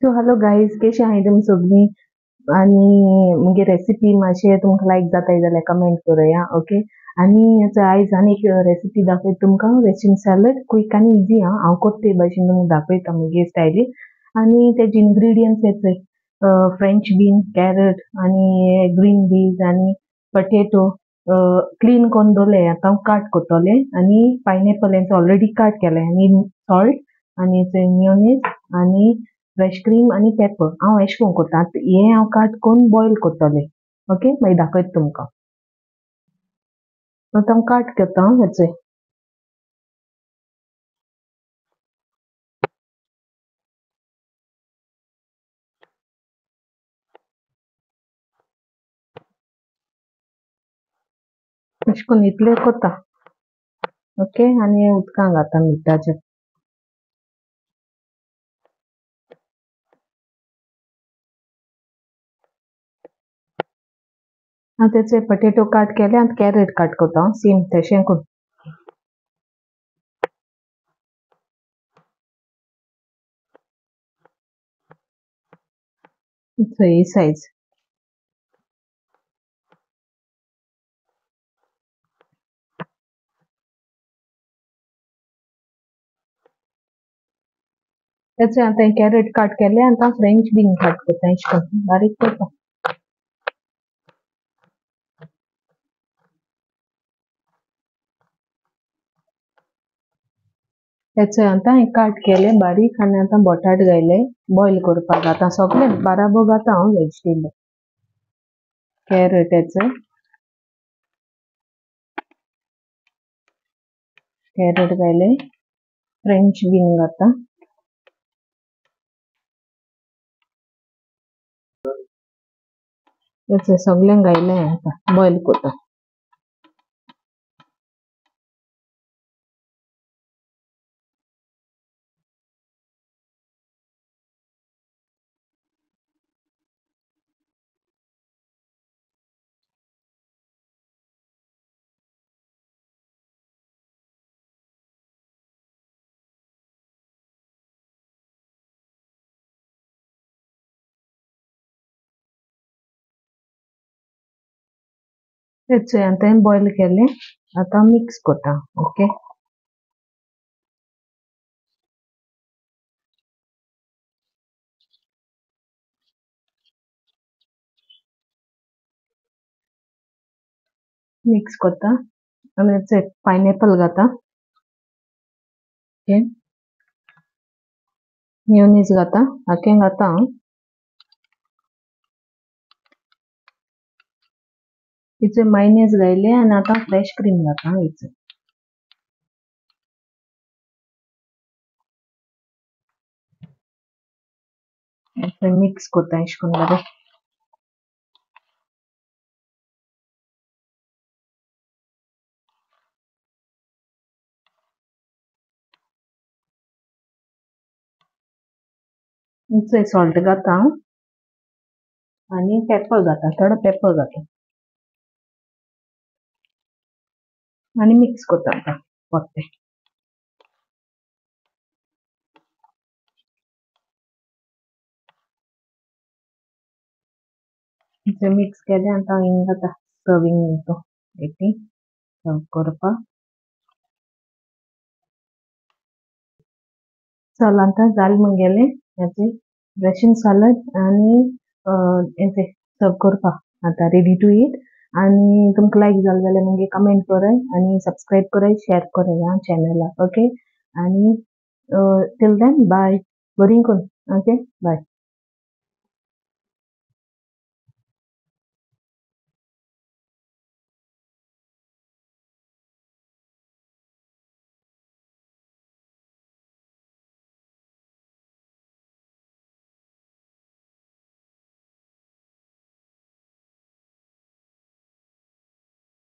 so hello guys कशी आहे तुमी सगळी आणि मुगे रेसिपी मातशे तुमकां लायक जाताय जाल्यार कमेंट करूया ओके आणि आयज आनी एक रेसिपी दाखयता तुमकां वेजिंग सॅलड क्विक आनी इजी हांव करता ते भाशेन तुमकां दाखयता मुगे स्टायलीन आणि तेजे इंग्रेडियंट्स येतले फ्रेंच बीन कॅरट आणि ग्रीन बीन्स आणि पटेटो क्लीन करून दवरले आतां कट करतले आणि पायनॅपल हेंचो ऑलरेडी कट केले आणि सॉल्ट आणि मियोनीज आणि फ्रेश क्रीम आणि पेपर हांव अशें करून करता हे हांव कट करून बॉयल करतले ओके मागीर दाखयता तुमकां आतां हांव कट करता हेचे अशें करून इतले करता ओके आणि उदकां घालता मिठाचे हांव तेचे पटेटो कट केले आनी कॅरट कट करता सेम तशें करून ही सायज तेचे आतां कॅरट कट केले आतां फ्रेंच बीन कट करता अशें करून बारीक करता तेचे आतां कट केले बारीक आनी आतां बटाट घायले बॉयल करपाक आतां सगळे बाराबर घालता हांव वेजिटेबल कॅरट हेचे कॅरट घायले फ्रेंच बीन घालता तेचे सगळें घायले आतां बॉयल करता तेचे आतां बॉयल केले आतां मिक्स करता ओके मिक्स करता आनी हेचे पायनॅपल घालता ओके मियोनीज घालता आख्खें घालता हांव हिचे मायनेज घायले आनी आतां फ्रेश क्रीम घालता हिचे मिक्स करता अशें करून बरें हिचे सॉल्ट घालता हांव आनी पेपर घालता थोडो पेपर घालता आनी मिक्स करता आतां परते हिचे मिक्स केले आतां हिंग घालता सर्विंग तो एटी सर्व करपाक चल आतां जालें म्हगेलें हेचे ड्रेसिंग सॅलड आनी हेचे सर्व करपाक आतां रेडी टू ईट आणि तुमकां लायक जालें जाल्यार मागीर कमेंट कराय आणि सबस्क्राईब कराय शेअर कराय ह्या चॅनलाक ओके आणि टिल देन बाय बरी करून ओके बाय